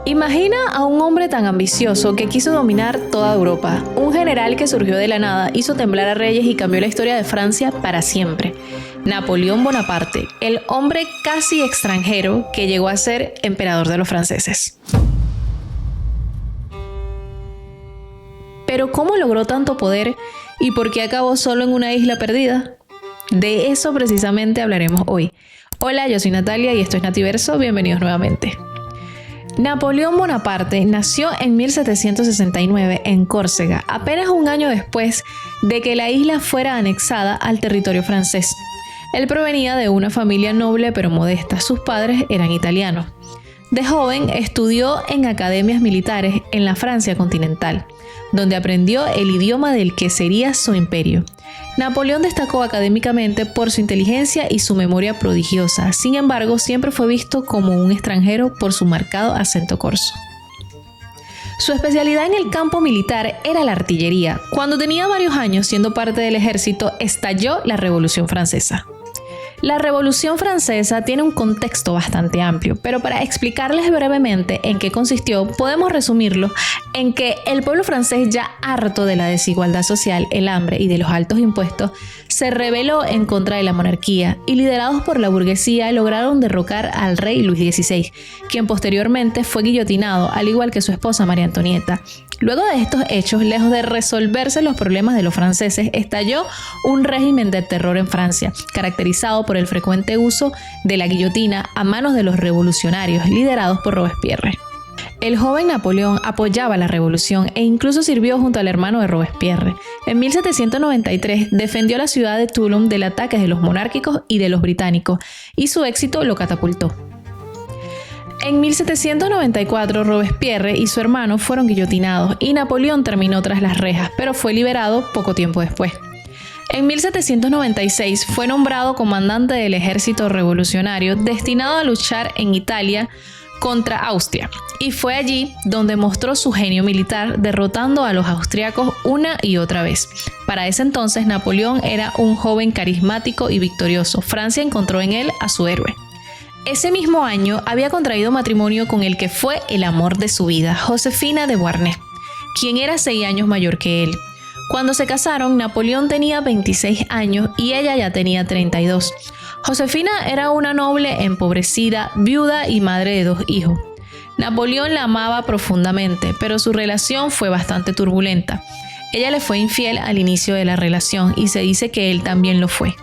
Imagina a un hombre tan ambicioso que quiso dominar toda Europa, un general que surgió de la nada, hizo temblar a reyes y cambió la historia de Francia para siempre. Napoleón Bonaparte, el hombre casi extranjero que llegó a ser emperador de los franceses. Pero ¿cómo logró tanto poder y por qué acabó solo en una isla perdida? De eso precisamente hablaremos hoy. Hola, yo soy Natalia y esto es Nativerso, bienvenidos nuevamente. Napoleón Bonaparte nació en 1769 en Córcega, apenas un año después de que la isla fuera anexada al territorio francés. Él provenía de una familia noble pero modesta, sus padres eran italianos. De joven estudió en academias militares en la Francia continental, donde aprendió el idioma del que sería su imperio. Napoleón destacó académicamente por su inteligencia y su memoria prodigiosa. Sin embargo, siempre fue visto como un extranjero por su marcado acento corso. Su especialidad en el campo militar era la artillería. Cuando tenía varios años siendo parte del ejército, estalló la Revolución Francesa. La Revolución Francesa tiene un contexto bastante amplio, pero para explicarles brevemente en qué consistió, podemos resumirlo en que el pueblo francés, ya harto de la desigualdad social, el hambre y de los altos impuestos, se rebeló en contra de la monarquía y, liderados por la burguesía, lograron derrocar al rey Luis XVI, quien posteriormente fue guillotinado, al igual que su esposa María Antonieta. Luego de estos hechos, lejos de resolverse los problemas de los franceses, estalló un régimen de terror en Francia, caracterizado por el frecuente uso de la guillotina a manos de los revolucionarios, liderados por Robespierre. El joven Napoleón apoyaba la revolución e incluso sirvió junto al hermano de Robespierre. En 1793 defendió la ciudad de Toulon del ataque de los monárquicos y de los británicos, y su éxito lo catapultó. En 1794, Robespierre y su hermano fueron guillotinados y Napoleón terminó tras las rejas, pero fue liberado poco tiempo después. En 1796 fue nombrado comandante del ejército revolucionario destinado a luchar en Italia contra Austria, y fue allí donde mostró su genio militar, derrotando a los austriacos una y otra vez. Para ese entonces, Napoleón era un joven carismático y victorioso. Francia encontró en él a su héroe. Ese mismo año había contraído matrimonio con el que fue el amor de su vida, Josefina de Beauharnais, quien era 6 años mayor que él. Cuando se casaron, Napoleón tenía 26 años y ella ya tenía 32. Josefina era una noble empobrecida, viuda y madre de 2 hijos. Napoleón la amaba profundamente, pero su relación fue bastante turbulenta. Ella le fue infiel al inicio de la relación y se dice que él también lo fue.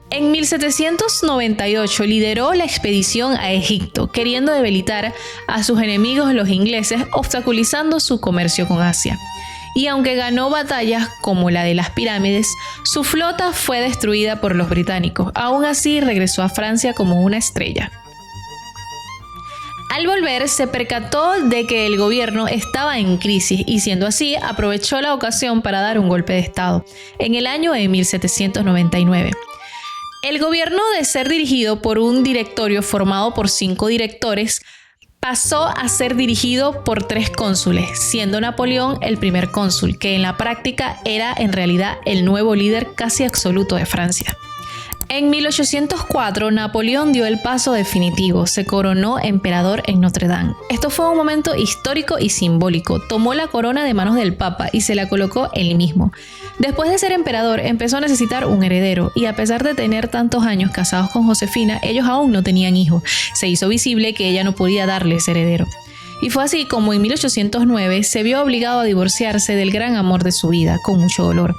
En 1798 lideró la expedición a Egipto, queriendo debilitar a sus enemigos los ingleses, obstaculizando su comercio con Asia. Y aunque ganó batallas como la de las pirámides, su flota fue destruida por los británicos. Aún así, regresó a Francia como una estrella. Al volver, se percató de que el gobierno estaba en crisis y, siendo así, aprovechó la ocasión para dar un golpe de estado en el año de 1799. El gobierno, de ser dirigido por un directorio formado por 5 directores, pasó a ser dirigido por 3 cónsules, siendo Napoleón el primer cónsul, que en la práctica era en realidad el nuevo líder casi absoluto de Francia. En 1804, Napoleón dio el paso definitivo, se coronó emperador en Notre Dame. Esto fue un momento histórico y simbólico. Tomó la corona de manos del Papa y se la colocó él mismo. Después de ser emperador, empezó a necesitar un heredero y, a pesar de tener tantos años casados con Josefina, ellos aún no tenían hijos. Se hizo visible que ella no podía darle ese heredero. Y fue así como en 1809 se vio obligado a divorciarse del gran amor de su vida, con mucho dolor.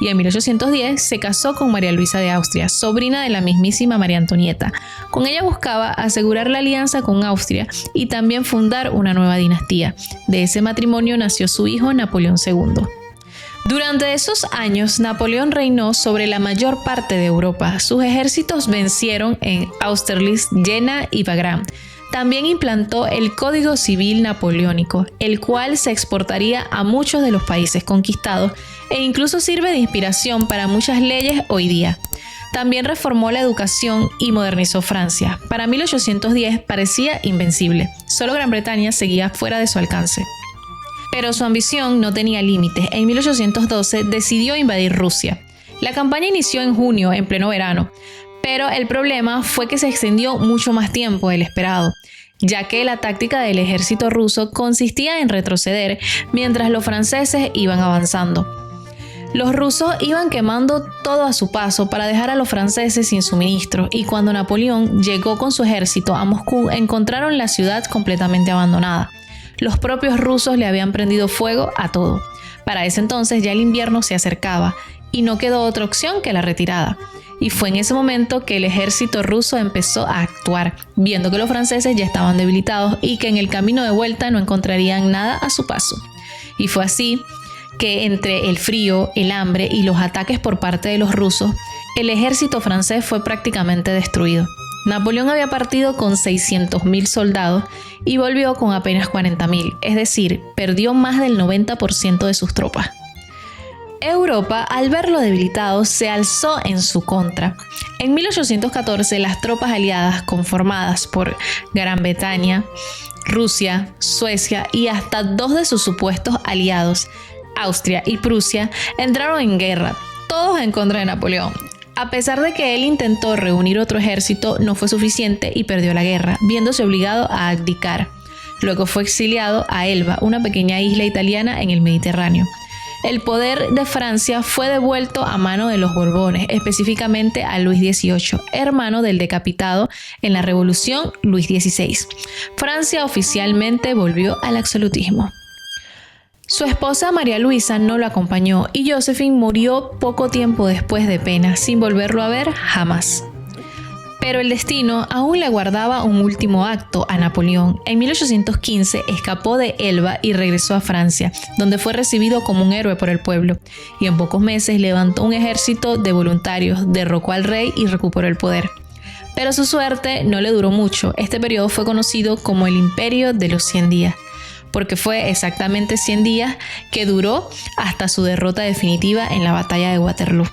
Y en 1810 se casó con María Luisa de Austria, sobrina de la mismísima María Antonieta. Con ella buscaba asegurar la alianza con Austria y también fundar una nueva dinastía. De ese matrimonio nació su hijo Napoleón II. Durante esos años, Napoleón reinó sobre la mayor parte de Europa. Sus ejércitos vencieron en Austerlitz, Jena y Wagram. También implantó el Código Civil Napoleónico, el cual se exportaría a muchos de los países conquistados e incluso sirve de inspiración para muchas leyes hoy día. También reformó la educación y modernizó Francia. Para 1810 parecía invencible. Solo Gran Bretaña seguía fuera de su alcance. Pero su ambición no tenía límites. En 1812 decidió invadir Rusia. La campaña inició en junio, en pleno verano, pero el problema fue que se extendió mucho más tiempo del esperado. ya que la táctica del ejército ruso consistía en retroceder mientras los franceses iban avanzando. Los rusos iban quemando todo a su paso para dejar a los franceses sin suministro, y cuando Napoleón llegó con su ejército a Moscú, encontraron la ciudad completamente abandonada. Los propios rusos le habían prendido fuego a todo. Para ese entonces ya el invierno se acercaba y no quedó otra opción que la retirada. Y fue en ese momento que el ejército ruso empezó a actuar, viendo que los franceses ya estaban debilitados y que en el camino de vuelta no encontrarían nada a su paso. Y fue así que entre el frío, el hambre y los ataques por parte de los rusos, el ejército francés fue prácticamente destruido. Napoleón había partido con 600.000 soldados y volvió con apenas 40.000, es decir, perdió más del 90% de sus tropas. Europa, al verlo debilitado, se alzó en su contra. En 1814, las tropas aliadas, conformadas por Gran Bretaña, Rusia, Suecia y hasta 2 de sus supuestos aliados, Austria y Prusia, entraron en guerra, todos en contra de Napoleón. A pesar de que él intentó reunir otro ejército, no fue suficiente y perdió la guerra, viéndose obligado a abdicar. Luego fue exiliado a Elba, una pequeña isla italiana en el Mediterráneo. El poder de Francia fue devuelto a mano de los Borbones, específicamente a Luis XVIII, hermano del decapitado en la Revolución Luis XVI. Francia oficialmente volvió al absolutismo. Su esposa María Luisa no lo acompañó y Josephine murió poco tiempo después de pena, sin volverlo a ver jamás. Pero el destino aún le guardaba un último acto a Napoleón. En 1815 escapó de Elba y regresó a Francia, donde fue recibido como un héroe por el pueblo, y en pocos meses levantó un ejército de voluntarios, derrocó al rey y recuperó el poder. Pero su suerte no le duró mucho. Este periodo fue conocido como el Imperio de los 100 días. Porque fue exactamente 100 días que duró hasta su derrota definitiva en la batalla de Waterloo.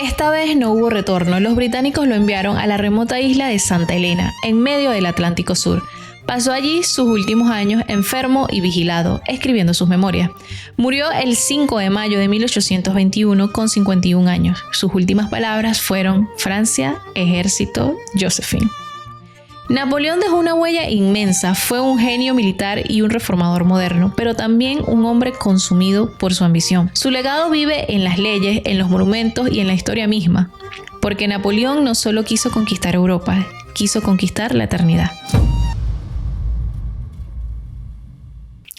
Esta vez no hubo retorno. Los británicos lo enviaron a la remota isla de Santa Helena, en medio del Atlántico Sur. Pasó allí sus últimos años enfermo y vigilado, escribiendo sus memorias. Murió el 5 de mayo de 1821 con 51 años. Sus últimas palabras fueron: Francia, ejército, Josephine. Napoleón dejó una huella inmensa, fue un genio militar y un reformador moderno, pero también un hombre consumido por su ambición. Su legado vive en las leyes, en los monumentos y en la historia misma, porque Napoleón no solo quiso conquistar Europa, quiso conquistar la eternidad.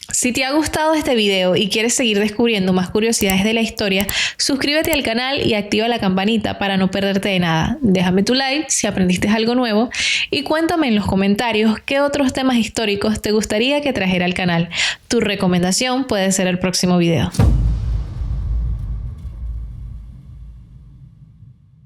Si te ha gustado este video y quieres seguir descubriendo más curiosidades de la historia, suscríbete al canal y activa la campanita para no perderte de nada. Déjame tu like si aprendiste algo nuevo y cuéntame en los comentarios qué otros temas históricos te gustaría que trajera al canal. Tu recomendación puede ser el próximo video.